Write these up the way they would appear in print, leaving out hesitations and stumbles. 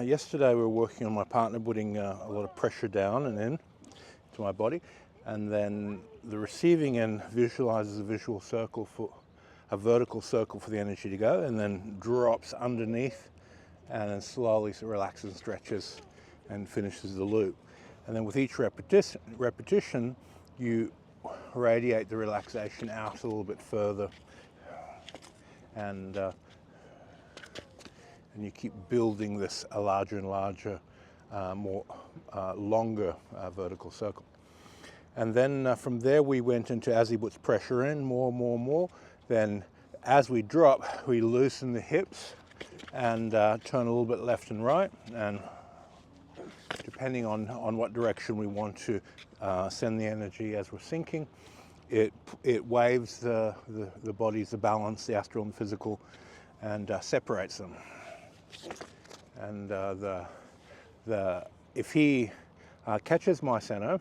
Yesterday we were working on my partner putting a lot of pressure down and in to my body, and then the receiving end visualizes a visual circle for a vertical circle for the energy to go, and then drops underneath, and then slowly relaxes and stretches and finishes the loop. And then with each repetition you radiate the relaxation out a little bit further, and you keep building this a larger and larger, longer vertical circle. And then from there we went into, as he puts pressure in, more. Then as we drop, we loosen the hips and turn a little bit left and right, and depending on what direction we want to send the energy as we're sinking, it waves the bodies, the balance, the astral and physical, and separates them. And if he catches my center,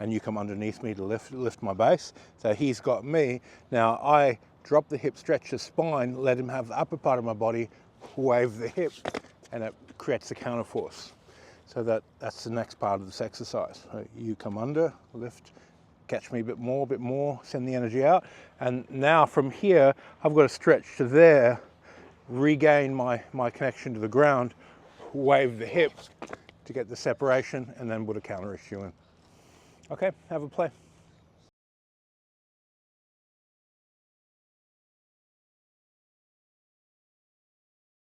and you come underneath me to lift my base, so he's got me. Now I drop the hip, stretch the spine, let him have the upper part of my body, wave the hip, and it creates a counterforce. So that's the next part of this exercise. So you come under, lift, catch me a bit more, send the energy out. And now from here, I've got to stretch to there, regain my connection to the ground, wave the hip to get the separation, and then put a counter issue in. Okay, have a play.